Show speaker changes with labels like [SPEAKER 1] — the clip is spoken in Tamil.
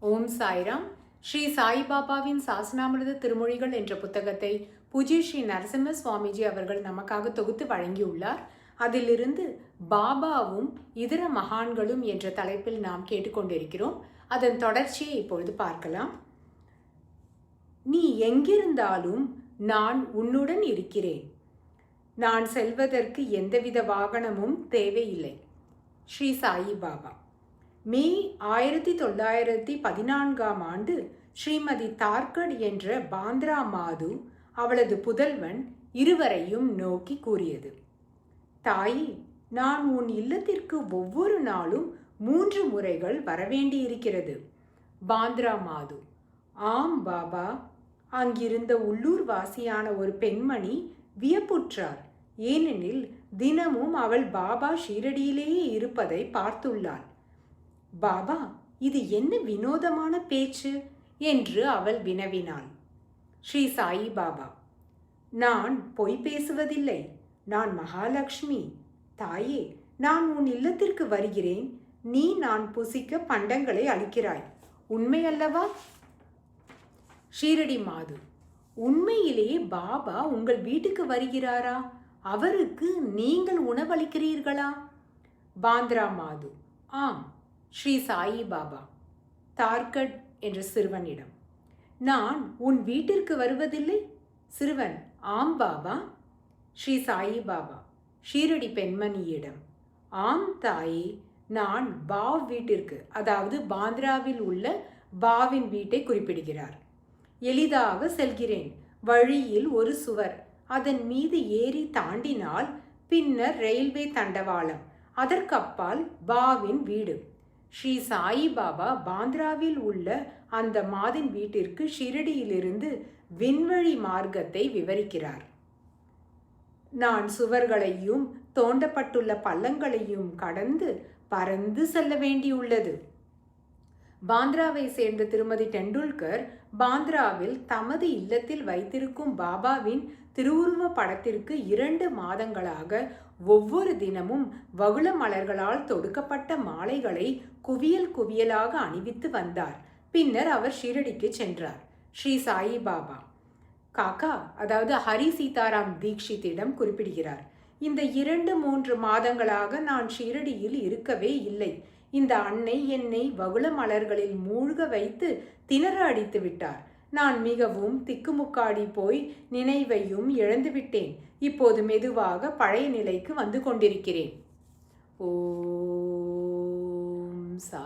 [SPEAKER 1] ஓம் சாய்ராம். ஸ்ரீ சாய்பாபாவின் சாசனாமிர்த திருமொழிகள் என்ற புத்தகத்தை பூஜ்ய ஸ்ரீ நரசிம்ம சுவாமிஜி அவர்கள் நமக்காக தொகுத்து வழங்கியுள்ளார். அதிலிருந்து பாபாவும் இதர மகான்களும் என்ற தலைப்பில் நாம் கேட்டுக்கொண்டிருக்கிறோம். அதன் தொடர்ச்சியை இப்பொழுது பார்க்கலாம். நீ எங்கிருந்தாலும் நான் உன்னுடன் இருக்கிறேன். நான் செல்வதற்கு எந்தவித வாகனமும் தேவையில்லை. ஸ்ரீ சாயி பாபா. மே 1914 ஸ்ரீமதி தார்கட் என்ற பாந்திரா மாது அவளது புதல்வன் இருவரையும் நோக்கி கூறியது, தாயே, நான் உன் இல்லத்திற்கு ஒவ்வொரு நாளும் 3 முறைகள் வரவேண்டியிருக்கிறது. பாந்திரா மாது, ஆம் பாபா. அங்கிருந்த உள்ளூர் வாசியான ஒரு பெண்மணி வியப்புற்றார். ஏனெனில் தினமும் அவள் பாபா ஷீரடியிலேயே இருப்பதை பார்த்துள்ளாள். பாபா, இது என்ன வினோதமான பேச்சு என்று அவள் வினவினாள். ஸ்ரீ சாயி பாபா, நான் பொய் பேசுவதில்லை. நான் மகாலட்சுமி. தாயே, நான் உன் இல்லத்திற்கு வருகிறேன். நீ நான் புசிக்க பண்டங்களை அளிக்கிறாய். உண்மையல்லவா? ஷீரடி மாது, உண்மையிலேயே பாபா உங்கள் வீட்டுக்கு வருகிறாரா? அவருக்கு நீங்கள் உணவளிக்கிறீர்களா? பாந்திரா மாது, ஆம். ஸ்ரீ சாயி பாபா தார்கட் என்ற சிறுவனிடம், நான் உன் வீட்டிற்கு வருவதில்லை. சிறுவன், ஆம் பாபா. ஸ்ரீ சாயி பாபா ஷீரடி பெண்மணியிடம், ஆம் தாயே, நான் பாவ் வீட்டிற்கு, அதாவது பாந்திராவில் உள்ள பாவின் வீட்டை குறிப்பிடுகிறார், எளிதாக செல்கிறேன். வழியில் ஒரு சுவர், அதன் மீது ஏறி தாண்டினால் பின்னர் ரயில்வே தண்டவாளம், அதற்கப்பால் பாவின் வீடு. ஸ்ரீ சாயி பாபா பாந்திராவில் உள்ள அந்த மாதின் வீட்டிற்கு ஷிரடியிலிருந்து விண்வழி மார்க்கத்தை விவரிக்கிறார். நான் சுவர்களையும் தோண்டப்பட்டுள்ள பள்ளங்களையும் கடந்து பறந்து செல்ல வேண்டியுள்ளது. பாந்திராவை சேர்ந்த திருமதி டெண்டுல்கர் பாந்திராவில் தமது இல்லத்தில் வைத்திருக்கும் பாபாவின் திருவுருவ படத்திற்கு 2 மாதங்களாக ஒவ்வொரு தினமும் வகுள மலர்களால் தொடுக்கப்பட்ட மாலைகளை குவியல் குவியலாக அணிவித்து வந்தார். பின்னர் அவர் ஷீரடிக்கு சென்றார். ஸ்ரீ சாயி பாபா காக்கா, அதாவது ஹரி சீதாராம் தீக்ஷித்திடம் குறிப்பிடுகிறார், இந்த 2-3 மாதங்களாக நான் ஷீரடியில் இருக்கவே இல்லை. இந்த அன்னை என்னை வகுள மலர்களில் மூழ்க வைத்து திணற அடித்து விட்டார். நான் மிகவும் திக்குமுக்காடி போய் நினைவையும் இழந்துவிட்டேன். இப்போது மெதுவாக பழைய நிலைக்கு வந்து கொண்டிருக்கிறேன். ஓம் சா